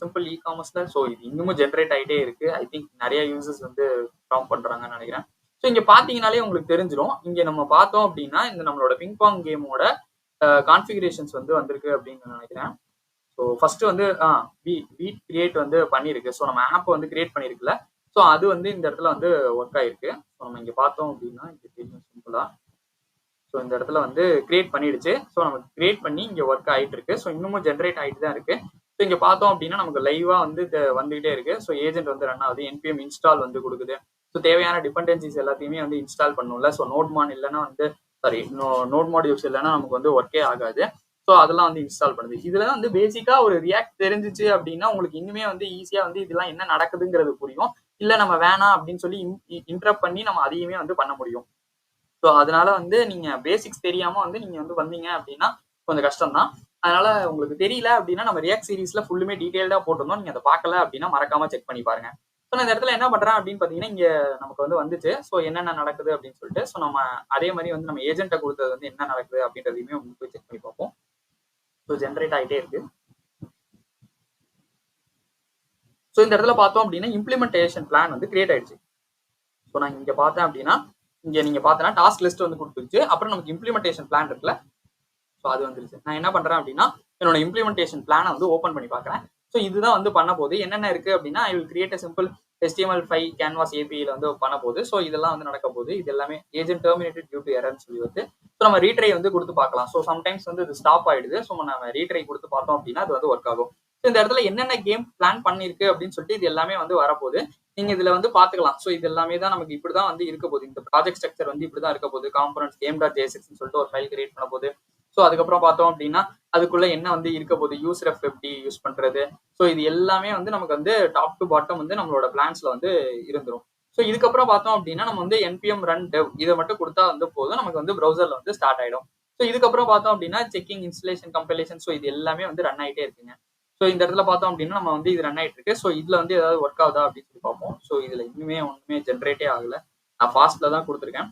சிம்பிள் இ-காமர்ஸ்ல ஸோ இது இன்னமும் ஜென்ரேட் ஆகிட்டே இருக்கு. ஐ திங்க் நிறைய யூசர்ஸ் வந்து ப்ராம் பண்றாங்கன்னு நினைக்கிறேன். ஸோ இங்க பாத்தீங்கன்னாலே உங்களுக்கு தெரிஞ்சிடும். இங்க நம்ம பார்த்தோம் அப்படின்னா இந்த நம்மளோட பிங் பாங் கேமோட கான்ஃபிகரேஷன்ஸ் வந்து வந்திருக்கு அப்படின்னு நினைக்கிறேன். ஸோ ஃபர்ஸ்ட் வந்து வீட் கிரியேட் வந்து பண்ணிருக்கு. ஸோ நம்ம ஆப் வந்து கிரியேட் பண்ணிருக்குல்ல, ஸோ அது வந்து இந்த இடத்துல வந்து ஒர்க் ஆயிருக்கு. ஸோ நம்ம இங்க பார்த்தோம் அப்படின்னா இங்க தெரியும் சிம்பிளா. ஸோ இந்த இடத்துல வந்து கிரியேட் பண்ணிடுச்சு. ஸோ நமக்கு கிரியேட் பண்ணி இங்க ஒர்க் ஆயிட்டு இருக்கு. ஸோ இன்னமும் ஜென்ரேட் ஆகிட்டு தான் இருக்கு. ஸோ இங்க பார்த்தோம் அப்படின்னா நமக்கு லைவா வந்து வந்துகிட்டே இருக்கு. ஸோ ஏஜென்ட் வந்து ரன் ஆகுது. என்பிஎம் இன்ஸ்டால் வந்து கொடுக்குது. ஸோ தேவையான டிபெண்டன்சிஸ் எல்லாத்தையுமே வந்து இன்ஸ்டால் பண்ணணும்ல. ஸோ நோட்மான் இல்லைன்னா வந்து நோட் மாடியூல்ஸ் இல்லைன்னா நமக்கு வந்து ஒர்க்கே ஆகாது. ஸோ அதெல்லாம் வந்து இன்ஸ்டால் பண்ணுது. இதுல வந்து பேசிக்கா ஒரு ரியாக்ட் தெரிஞ்சிச்சு அப்படின்னா உங்களுக்கு இன்னுமே வந்து ஈஸியா வந்து இதெல்லாம் என்ன நடக்குதுங்கிறது புரியும். இல்ல நம்ம வேணாம் அப்படின்னு சொல்லி இன்டரப்ட் பண்ணி நம்ம அதையுமே வந்து பண்ண முடியும். ஸோ அதனால வந்து நீங்க பேசிக்ஸ் தெரியாம வந்து நீங்க வந்து வந்தீங்க அப்படின்னா கொஞ்சம் கஷ்டம் தான். அதனால உங்களுக்கு தெரியல அப்படின்னா நம்ம ரியாக்ட் சீரிஸ்ல ஃபுல்லுமே டீடைல்டா போட்டிருந்தோம். நீங்க அதை பார்க்கல அப்படின்னா மறக்காம செக் பண்ணி பாருங்க. ஸோ நான் இந்த இடத்துல என்ன பண்றேன் அப்படின்னு பாத்தீங்கன்னா இங்க நமக்கு வந்து வந்துச்சு. ஸோ என்னென்ன நடக்குது அப்படின்னு சொல்லிட்டு ஸோ நம்ம அதே மாதிரி வந்து நம்ம ஏஜென்ட்டை கொடுத்தது வந்து என்ன நடக்குது அப்படின்றதையுமே உங்களுக்கு போய் செக் பண்ணி பார்ப்போம். ஸோ ஜென்ரேட் ஆகிட்டே இருக்கு. ஸோ இந்த இடத்துல பார்த்தோம் அப்படின்னா இம்ப்ளிமெண்டேஷன் பிளான் வந்து கிரியேட் ஆயிடுச்சு. ஸோ நான் இங்கே பார்த்தேன் அப்படின்னா இங்கே நீங்கள் பார்த்தோன்னா டாஸ்க் லிஸ்ட் வந்து கொடுத்துருச்சு. அப்புறம் நமக்கு இம்ப்ளிமெண்டேஷன் பிளான் இருக்குல்ல, ஸோ அது வந்துருச்சு. நான் என்ன பண்ணுறேன் அப்படின்னா என்னோட இம்ப்ளிமெண்டேஷன் பிளானை வந்து ஓப்பன் பண்ணி பார்க்குறேன். ஸோ இதுதான் வந்து பண்ண போது என்னென்ன இருக்குது அப்படின்னா I will create a simple HTML5 canvas ஏபிஐல வந்து பண்ண போது. ஸோ இதெல்லாம் வந்து நடக்க போகுது. இது எல்லாமே ஏஜென்ட் டெர்மினேட்டட் டியூ டு எரர்னு சொல்லி வந்து ஸோ நம்ம ரீட்ரை வந்து கொடுத்து பார்க்கலாம். ஸோ சம்டைம்ஸ் வந்து இது ஸ்டாப் ஆயிடுது. ஸோ நம்ம ரீட்ரை கொடுத்து பார்த்தோம் அப்படின்னா அது வந்து ஒர்க் ஆகும். ஸோ இந்த இடத்துல என்னென்ன கேம் பிளான் பண்ணிருக்கு அப்படின்னு சொல்லிட்டு இது எல்லாமே வந்து வரப்போகுது. நீங்க இதுல வந்து பாத்துக்கலாம். ஸோ இது எல்லாமே தான் நமக்கு இப்படிதான் வந்து இருக்க போகுது. இந்த ப்ராஜெக்ட் ஸ்ட்ரக்சர் வந்து இப்படிதான் இருக்க போகுது. காம்பனன்ட்ஸ் game.jsx சொல்லிட்டு ஒரு ஃபைல் கிரியேட் பண்ண போகுது. ஸோ அதுக்கப்புறம் பார்த்தோம் அப்படின்னா அதுக்குள்ள என்ன வந்து இருக்க போகுது, யூசர் எப்படி யூஸ் பண்றது. ஸோ இது எல்லாமே வந்து நமக்கு வந்து டாப் டு பாட்டம் வந்து நம்மளோட பிளான்ஸ்ல வந்து இருந்துரும். ஸோ இதுக்கப்புறம் பார்த்தோம் அப்படின்னா நம்ம வந்து npm run dev இதை மட்டும் கொடுத்தா வந்து போதும், நமக்கு வந்து ப்ரௌசர்ல வந்து ஸ்டார்ட் ஆயிடும். ஸோ இதுக்கப்புறம் பார்த்தோம் அப்படின்னா செக்கிங், இன்ஸ்டலேஷன், கம்பைலேஷன், ஸோ இது எல்லாமே வந்து ரன் ஆகிட்டே இருக்குங்க. ஸோ இந்த இடத்துல பார்த்தோம் அப்படின்னா நம்ம வந்து இது ரன் ஆகிட்டு இருக்கு. ஸோ இதுல வந்து ஏதாவது ஒர்க் ஆகுதா அப்படின்னு சொல்லி பார்ப்போம். ஸோ இதுல இன்னுமே ஒன்றுமே ஜென்ரேட்டே ஆகல. நான் ஃபாஸ்ட்ல தான் கொடுத்துருக்கேன்.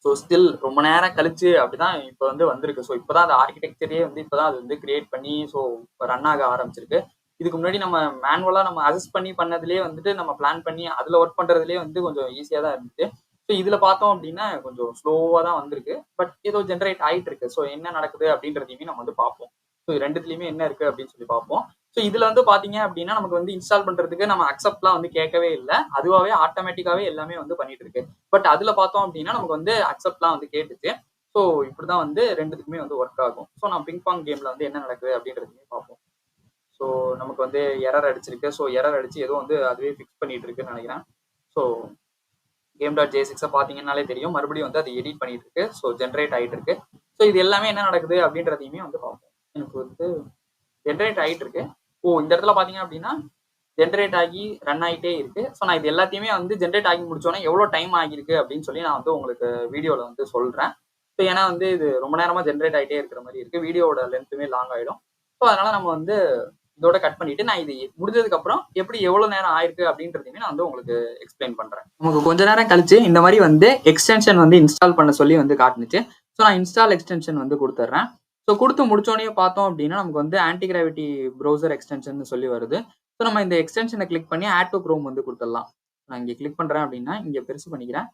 ஸோ ஸ்டில் ரொம்ப நேரம் கழிச்சு அப்படிதான் இப்போ வந்து வந்திருக்கு. ஸோ இப்போதான் அந்த ஆர்கிடெக்சரே வந்து இப்போதான் அது வந்து கிரியேட் பண்ணி ஸோ ரன் ஆக ஆரம்பிச்சிருக்கு. இதுக்கு முன்னாடி நம்ம மேனுவலா நம்ம அசஸ் பண்ணி பண்ணதுலேயே வந்துட்டு நம்ம பிளான் பண்ணி அதுல ஒர்க் பண்றதுலேயே வந்து கொஞ்சம் ஈஸியா தான் இருந்துச்சு. ஸோ இதுல பார்த்தோம் அப்படின்னா கொஞ்சம் ஸ்லோவா தான் வந்திருக்கு. பட் ஏதோ ஜென்ரேட் ஆயிட்டு இருக்கு. ஸோ என்ன நடக்குது அப்படின்றதையுமே நம்ம வந்து பார்ப்போம். ஸோ ரெண்டுத்துலயுமே என்ன இருக்கு அப்படின்னு சொல்லி பார்ப்போம். ஸோ இதுல வந்து பாத்தீங்க அப்படின்னா நமக்கு வந்து இன்ஸ்டால் பண்றதுக்கு நம்ம அக்செப்ட்லாம் வந்து கேட்கவே இல்லை. அதுவாகவே ஆட்டோமேட்டிக்காவே எல்லாமே வந்து பண்ணிட்டு இருக்கு. பட் அதுல பார்த்தோம் அப்படின்னா நமக்கு வந்து அக்செப்ட்லாம் வந்து கேட்டுச்சு. ஸோ இப்படிதான் வந்து ரெண்டுத்துக்குமே வந்து ஒர்க் ஆகும். ஸோ நான் பிங்பாங் கேம்ல வந்து என்ன நடக்குது அப்படின்றதுமே பார்ப்போம். ஸோ நமக்கு வந்து எரர் அடிச்சிருக்கு. ஸோ எரர் அடிச்சு ஏதோ வந்து அதுவே ஃபிக்ஸ் பண்ணிட்டு இருக்குன்னு நினைக்கிறேன். ஸோ game.jsx பாத்தீங்கன்னாலே தெரியும், மறுபடியும் வந்து அது எடிட் பண்ணிட்டு இருக்கு. ஸோ ஜென்ரேட் ஆயிட்டு இருக்கு. ஸோ இது எல்லாமே என்ன நடக்குது அப்படின்றதையுமே வந்து பார்ப்போம். எனக்கு வந்து ஜென்ரேட் ஆகிட்டு இருக்கு. இந்த இடத்துல பாத்தீங்க அப்படின்னா ஜென்ரேட் ஆகி ரன் ஆகிட்டே இருக்கு. ஸோ நான் இது எல்லாத்தையுமே வந்து ஜென்ரேட் ஆகி முடிச்சோன்னே எவ்வளோ டைம் ஆகிருக்கு அப்படின்னு சொல்லி நான் வந்து உங்களுக்கு வீடியோவில் வந்து சொல்றேன். ஸோ ஏன்னா வந்து இது ரொம்ப நேரமா ஜென்ரேட் ஆகிட்டே இருக்கிற மாதிரி இருக்கு. வீடியோட லென்த்துமே லாங் ஆகிடும். ஸோ அதனால நம்ம வந்து இதோட கட் பண்ணிட்டு நான் இது முடிஞ்சதுக்கு அப்புறம் எப்படி எவ்வளவு நேரம் ஆயிருக்கு அப்படின்றதையுமே நான் வந்து உங்களுக்கு எக்ஸ்பிளைன் பண்றேன். நமக்கு கொஞ்ச நேரம் கழிச்சு இந்த மாதிரி வந்து எக்ஸ்டென்ஷன் வந்து இன்ஸ்டால் பண்ண சொல்லி வந்து காட்டுனுச்சு. ஸோ நான் இன்ஸ்டால் எக்ஸ்டென்ஷன் வந்து கொடுத்துட்றேன். ஸோ கொடுத்து முடிச்சோடனே பார்த்தோம் அப்படின்னா நமக்கு வந்து ஆன்டி கிராவிட்டி ப்ரௌசர் எக்ஸ்டென்ஷன் சொல்லி வருது. ஸோ நம்ம இந்த எக்ஸ்டென்ஷனை கிளிக் பண்ணி ஆட் டு க்ரோம் வந்து கொடுத்துடலாம். நான் இங்கே கிளிக் பண்ணுறேன் அப்படின்னா இங்கே பெருசு பண்ணிக்கிறேன்.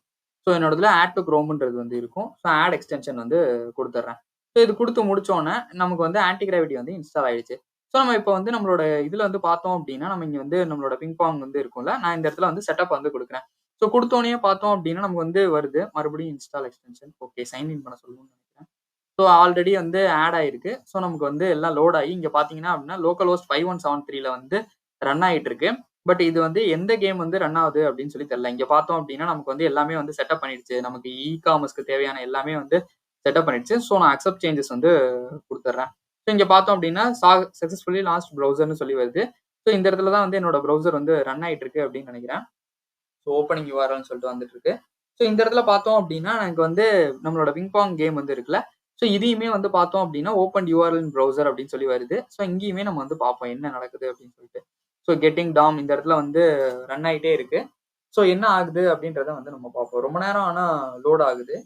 ஸோ என்னோடதுல ஆட் டு க்ரோம்ன்றது வந்து இருக்கும். ஸோ ஆட் எக்ஸ்டென்ஷன் வந்து கொடுத்துட்றேன். ஸோ இது கொடுத்து முடிச்சோன்னே நமக்கு வந்து ஆன்டி கிராவிட்டி வந்து இன்ஸ்டால் ஆயிடுச்சு. ஸோ நம்ம இப்போ வந்து நம்மளோட இதில் வந்து பார்த்தோம் அப்படின்னா நம்ம இங்கே வந்து நம்மளோட பிங்பாங் வந்து இருக்கும்ல, நான் இந்த இடத்துல வந்து செட்டப் வந்து கொடுக்குறேன். ஸோ கொடுத்தோன்னே பார்த்தோம் அப்படின்னா நமக்கு வந்து வருது மறுபடியும் install extension. Okay, sign in பண்ண சொல்லணும்னு நினைக்கிறேன். ஸோ ஆல்ரெடி வந்து ஆட் ஆயிருக்கு. ஸோ நமக்கு வந்து எல்லாம் லோட் ஆகி இங்கே பார்த்தீங்கன்னா அப்படின்னா லோக்கல் ஹோஸ்ட் 5173ல வந்து ரன் ஆகிட்டு இருக்கு. பட் இது வந்து எந்த கேம் வந்து ரன் ஆகுது அப்படின்னு சொல்லி தெரியல. இங்கே பார்த்தோம் அப்படின்னா நமக்கு வந்து எல்லாமே வந்து செட்டப் பண்ணிடுச்சு. நமக்கு காமர்ஸ்க்கு தேவையான எல்லாமே வந்து செட்டப் பண்ணிடுச்சு. ஸோ நான் அக்செப்ட் சேஞ்சஸ் வந்து கொடுத்துட்றேன். ஸோ இங்கே பார்த்தோம் அப்படின்னா சக்ஸஸ்ஃபுல்லி லாஸ்ட் ப்ரௌசர்னு சொல்லி வருது. ஸோ இந்த இடத்துல தான் வந்து என்னோட ப்ரௌசர் வந்து ரன் ஆகிட்டு இருக்கு அப்படின்னு நினைக்கிறேன். ஸோ ஓப்பனிங் யூஆர்எல்னு சொல்லிட்டு வந்துட்டு இருக்கு. ஸோ இந்த இடத்துல பார்த்தோம் அப்படின்னா எனக்கு வந்து நம்மளோட பிங்பாங் கேம் வந்து இருக்குல்ல, ஸோ இதையுமே வந்து பார்த்தோம் அப்படின்னா ஓப்பன் யூஆர்எல் ப்ரௌசர் அப்படின்னு சொல்லி வருது. ஸோ இங்கேயுமே நம்ம வந்து பார்ப்போம் என்ன நடக்குது அப்படின்னு சொல்லிட்டு. ஸோ கெட்டிங் டாம் இந்த இடத்துல வந்து ரன் ஆகிட்டே இருக்கு. ஸோ என்ன ஆகுது அப்படின்றத வந்து நம்ம பார்ப்போம். ரொம்ப நேரம் ஆனால் லோட் ஆகுது.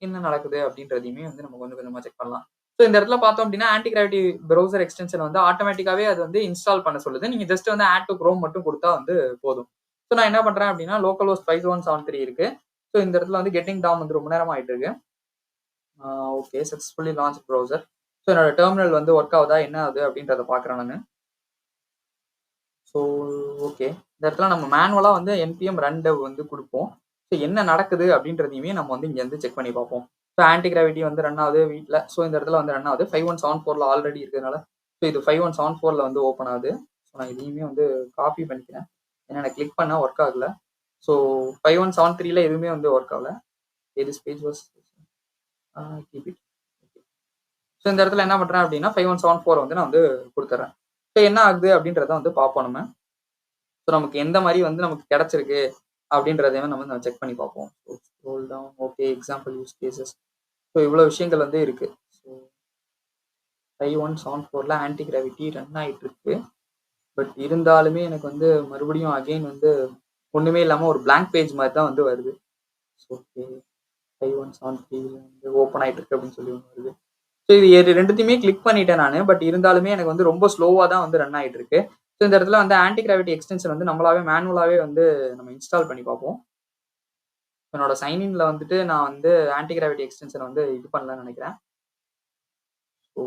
என்ன நடக்குது அப்படின்றதையுமே வந்து நம்ம கொஞ்சம் கொஞ்சமாக செக் பண்ணலாம். ஸோ இந்த இடத்துல பார்த்தோம் அப்படின்னா ஆன்டி கிராவிட்டி ப்ரௌசர் எக்ஸ்டென்ஷன் வந்து ஆட்டோமேட்டிக்காவே அது வந்து இன்ஸ்டால் பண்ண சொல்லுது. நீங்க ஜஸ்ட் வந்து ஆட் டு க்ரோம் மட்டும் கொடுத்தா வந்து போதும். ஸோ நான் என்ன பண்றேன் அப்படின்னா லோக்கல் ஹோஸ்ட் 5173 இருக்கு. ஸோ இந்த இடத்துல வந்து கெட்டிங் டாம் வந்து ரொம்ப நேரமா ஆயிட்டு இருக்கு. Okay, successfully launch browser. So என்னோட டெர்மினல் வந்து ஒர்க் ஆகுதா என்ன ஆகுது அப்படின்றத பார்க்குறேன் நான். ஸோ ஓகே, இந்த இடத்துல நம்ம மேனுவலா வந்து npm run dev வந்து கொடுப்போம். ஸோ என்ன நடக்குது அப்படின்றதையுமே நம்ம வந்து இங்க வந்து செக் பண்ணி பார்ப்போம். ஸோ ஆன்டி கிராவிட்டி வந்து ரன் ஆகுது வீட்டில். ஸோ இந்த இடத்துல வந்து ரன் ஆகுது 5174ல ஆல்ரெடி இருக்கிறதுனால. ஸோ இது 5174ல வந்து ஓப்பன் ஆகுது. ஸோ நான் இதையுமே வந்து காப்பி பண்ணிக்கிறேன். ஏன்னா எனக்கு கிளிக் பண்ணால் ஒர்க் ஆகல. ஸோ 5173ல எதுவுமே வந்து ஒர்க் ஆகல. this page was keep it. So இந்த இடத்துல என்ன பண்றேன் அப்படின்னா 5174 வந்து நான் வந்து கொடுத்துட்றேன். ஸோ என்ன ஆகுது அப்படின்றத வந்து பார்ப்போம் நம்ம. ஸோ நமக்கு எந்த மாதிரி வந்து நமக்கு கிடைச்சிருக்கு அப்படின்றதையும் நம்ம செக் பண்ணி பார்ப்போம். So scroll down. Okay, example use cases. So இவ்வளோ விஷயங்கள் வந்து இருக்கு. ஸோ 5174ல ஆன்டி கிராவிட்டி ரன் ஆகிட்டு இருக்கு. பட் இருந்தாலுமே எனக்கு வந்து மறுபடியும் அகெயின் வந்து ஒண்ணுமே இல்லாம ஒரு பிளாங்க் பேஜ் மாதிரி தான் வந்து வருது. ஓகே, 5173 வந்து ஓப்பன் ஆயிட்டு இருக்கு அப்படின்னு சொல்லி ஒன்று வருது. ஸோ இது ரெண்டுத்தையுமே கிளிக் பண்ணிட்டேன் நானு. பட் இருந்தாலுமே எனக்கு வந்து ரொம்ப ஸ்லோவா தான் வந்து ரன் ஆயிட்டு இருக்கு. ஸோ இந்த இடத்துல வந்து ஆன்டி கிராவிட்டி எக்ஸ்டென்ஷன் வந்து நம்மளாவே மேனுவலாவே வந்து நம்ம இன்ஸ்டால் பண்ணி பார்ப்போம். என்னோட சைன் இன்ல வந்துட்டு நான் வந்து ஆன்டி கிராவிட்டி எக்ஸ்டென்ஷன் வந்து இது பண்ணலன்னு நினைக்கிறேன். ஸோ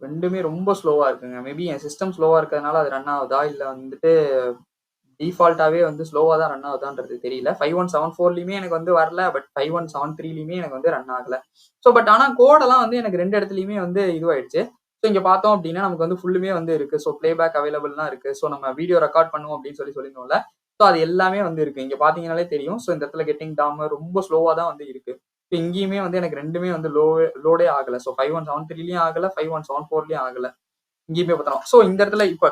2மே ரொம்ப ஸ்லோவா இருக்குங்க. மேபி என் சிஸ்டம் ஸ்லோவா இருக்கிறதுனால அது ரன் ஆகுதா? இல்ல வந்துட்டு டிஃபால்ட்டாவே வந்து ஸ்லோவா தான் ரன் ஆகுதான்றது தெரியல. 5174லயுமே எனக்கு வந்து வரல. பட் 5173லயுமே எனக்கு வந்து ரன் ஆகல. ஸோ பட் ஆனா கோடெல்லாம் வந்து எனக்கு 2 இடத்துலயுமே வந்து இதுவாயிடுச்சு. ஸோ இங்க பார்த்தோம் அப்டின்னா, நமக்கு வந்து ஃபுல்லுமே வந்து இருக்கு. ஸோ பிளேபேக் அவைலபிள்லாம் இருக்கு. ஸோ நம்ம வீடியோ ரெக்கார்ட் பண்ணுவோம் அப்டின்னு சொல்லியிருந்தோம்ல. ஸோ அது எல்லாமே வந்து இருக்கு. இங்க பார்த்தீங்கன்னாலே தெரியும். ஸோ இந்த இடத்துல கெட்டிங் டாம் ரொம்ப ஸ்லோவா தான் வந்து இருக்கு. ஸோ இங்கேயுமே வந்து எனக்கு 2மே வந்து லோடே ஆகல. ஸோ 5173லயும் ஆகல, 5174லயும் ஆகல. இங்கேயுமே பார்த்தோம். ஸோ இந்த இடத்துல இப்ப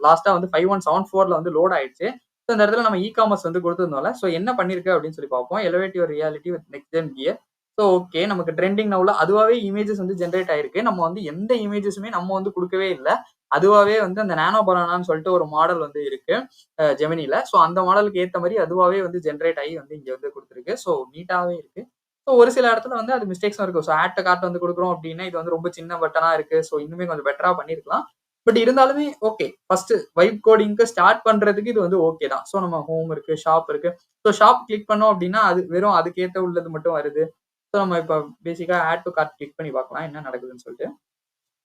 லாஸ்ட்டா வந்து 5174ல வந்து லோட் ஆயிடுச்சு. ஸோ இந்த இடத்துல நம்ம காமர்ஸ் வந்து குடுத்திருந்தோம்ல. ஸோ என்ன பண்ணிருக்கு அப்படின்னு சொல்லி பார்ப்போம். Elevate your reality with next gen gear. So okay. நமக்கு ட்ரெண்டிங் நவ்ல அதுவாவே இமேஜஸ் வந்து ஜெனரேட் ஆயிருக்கு. நம்ம வந்து எந்த இமேஜஸுமே நம்ம வந்து குடுக்கவே இல்ல. அதுவாவே வந்து அந்த நானோ பனானான்னு சொல்லிட்டு ஒரு மாடல் வந்து இருக்கு. ஜெமினில. ஸோ அந்த மாடலுக்கு ஏத்த மாரி அதுவாவே வந்து ஜெனரேட் ஆகி வந்து இங்க வந்து குடுத்திருக்கு. ஸோ நீட்டாவே இருக்கு. ஸோ ஒரு சில இடத்துல வந்து அது மிஸ்டேக்ஸும் இருக்கு. ஸோ ஆட் டூ கார்ட் வந்து குடுக்குறோம் அப்படின்னா, இது வந்து ரொம்ப சின்ன பட்டனா இருக்கு. ஸோ இன்னுமே கொஞ்சம் பெட்டரா பண்ணியிருக்கலாம். பட் இருந்தாலுமே ஓகே. ஃபர்ஸ்ட் வைப் கோடிங்க்கு ஸ்டார்ட் பண்றதுக்கு இது வந்து ஓகே தான். ஸோ நம்ம ஹோம் இருக்கு, ஷாப் இருக்கு. ஸோ ஷாப் கிளிக் பண்ணோம் அப்படின்னா, அது வெறும் அதுக்கேத்த உள்ளது மட்டும் வருது. ஸோ நம்ம இப்ப பேசிக்கா ஆட் டூ கார்ட் கிளிக் பண்ணி பார்க்கலாம். என்ன நடக்குதுன்னு சொல்லிட்டு.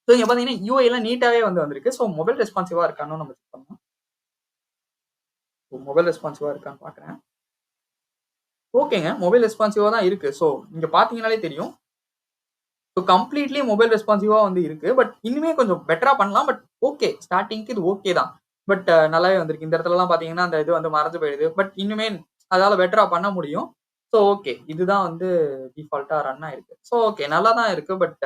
ஸோ இங்க பார்த்தீங்கன்னா, யூஐ எல்லாம் நீட்டாவே வந்து வந்திருக்கு. ஸோ மொபைல் ரெஸ்பான்சிவா இருக்கான்னு நம்ம செக் பண்ணலாம். மொபைல் ரெஸ்பான்சிவா இருக்கான்னு பார்க்குறேன். ஓகேங்க. மொபைல் ரெஸ்பான்சிவா தான் இருக்கு. ஸோ இங்க பார்த்தீங்கன்னாலே தெரியும். ஸோ கம்ப்ளீட்லி மொபைல் ரெஸ்பான்சிவா வந்து இருக்கு. பட் இன்னுமே கொஞ்சம் பெட்டரா பண்ணலாம். But okay. ஸ்டார்ட்டிங்க்கு இது ஓகே தான். பட் நல்லாவே வந்திருக்கு. இந்த இடத்துலலாம் பார்த்தீங்கன்னா, அந்த இது வந்து மறைஞ்சு போயிடுது. பட் இன்னுமே அதால பெட்டரா பண்ண முடியும். So okay. இதுதான் வந்து டிஃபால்ட்டா ரன் ஆயிருக்கு. So okay. நல்லா தான் இருக்கு. பட்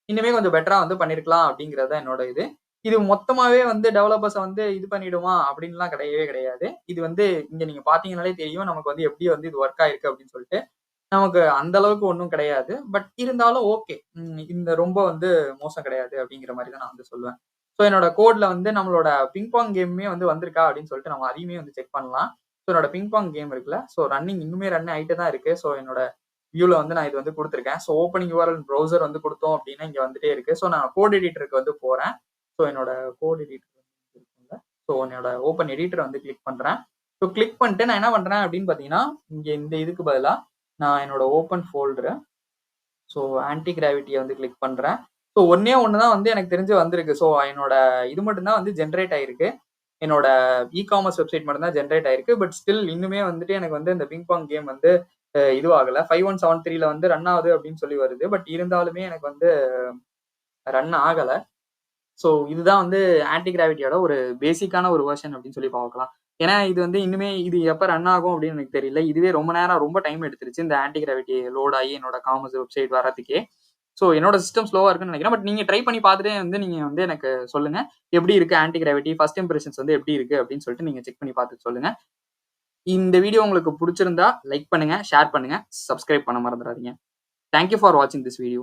இன்னுமே கொஞ்சம் பெட்டரா வந்து பண்ணியிருக்கலாம் அப்படிங்கிறது தான் என்னோட இது. இது மொத்தமாவே வந்து டெவலப்பர்ஸ வந்து இது பண்ணிடுமா அப்படின்லாம் கிடையவே கிடையாது. இது வந்து இங்க நீங்க பார்த்தீங்கன்னாலே தெரியும். நமக்கு வந்து எப்படி வந்து இது ஒர்க் ஆயிருக்கு அப்படின்னு சொல்லிட்டு. நமக்கு அந்த அளவுக்கு ஒண்ணும் கிடையாது. பட் இருந்தாலும் ஓகே. இந்த ரொம்ப வந்து மோசம் கிடையாது அப்படிங்கிற மாரி தான் நான் வந்து சொல்லுவேன். ஸோ என்னோட கோட்ல வந்து நம்மளோட பிங் பாங் கேமுமே வந்து வந்திருக்கா அப்படின்னு சொல்லிட்டு நம்ம அதையுமே வந்து செக் பண்ணலாம். ஸோ என்னோட பிங் பாங் கேம் இருக்குல்ல. ஸோ ரன்னிங் இன்னுமே ரன் ஆயிட்டு தான் இருக்கு. ஸோ என்னோட வியூல வந்து நான் இது வந்து குடுத்துருக்கேன். ஸோ ஓப்பனிங் யூஆர்எல் ப்ரௌசர் வந்து குடுத்தோம் அப்படின்னா இங்க வந்துட்டே இருக்கு. ஸோ நான் கோட் எடிட்டருக்கு வந்து போறேன். ஸோ என்னோட கோட் எடிட்டர் இருக்குல்ல. ஸோ என்னோட ஓப்பன் எடிட்டர் வந்து கிளிக் பண்றேன். ஸோ கிளிக் பண்ணிட்டு நான் என்ன பண்றேன் அப்படின்னு பார்த்தீங்கன்னா, இங்க இந்த இதுக்கு பதிலா நான் என்னோட ஓப்பன் ஃபோல்டரு ஸோ ஆன்டி கிராவிட்டிய வந்து கிளிக் பண்றேன். ஸோ ஒண்ணே ஒண்ணு தான் வந்து எனக்கு தெரிஞ்சு வந்திருக்கு. ஸோ என்னோட இது மட்டும் தான் வந்து ஜெனரேட் ஆயிருக்கு. என்னோட காமர்ஸ் வெப்சைட் மட்டும் தான் ஜெனரேட் ஆயிருக்கு. பட் ஸ்டில் இன்னுமே வந்துட்டு எனக்கு வந்து இந்த பிங் பாங் கேம் வந்து இதுவாகல. 5173ல வந்து ரன் ஆகுது அப்படின்னு சொல்லி வருது. பட் இருந்தாலுமே எனக்கு வந்து ரன் ஆகல. ஸோ இதுதான் வந்து ஆன்டி கிராவிட்டியோட ஒரு பேசிக்கான ஒரு வெர்ஷன் அப்படின்னு சொல்லி பார்க்கலாம். ஏன்னா இது வந்து இன்னுமே இது எப்ப ரன் ஆகும் அப்படின்னு எனக்கு தெரியல. இதுவே ரொம்ப நேரம் ரொம்ப டைம் எடுத்துருச்சு. இந்த ஆன்டி கிராவிட்டி லோட் ஆகி என்னோட காமர்ஸ் வெப்சைட் வரதுக்கே. ஸோ என்னோட சிஸ்டம் ஸ்லோவா இருக்குன்னு நினைக்கிறேன். பட் நீங்க ட்ரை பண்ணி பார்த்துட்டே வந்து நீங்க வந்து எனக்கு சொல்லுங்க. எப்படி இருக்கு ஆன்டி கிராவிட்டி ஃபர்ஸ்ட் இம்ப்ரஷன்ஸ் வந்து எப்படி இருக்கு அப்படின்னு சொல்லிட்டு நீங்க செக் பண்ணி பார்த்துட்டு சொல்லுங்க. இந்த வீடியோ உங்களுக்கு பிடிச்சிருந்தா லைக் பண்ணுங்க, ஷேர் பண்ணுங்க, சப்ஸ்கிரைப் பண்ண மறந்துடாதீங்க. தேங்க் யூ ஃபார் வாட்சிங் திஸ் வீடியோ.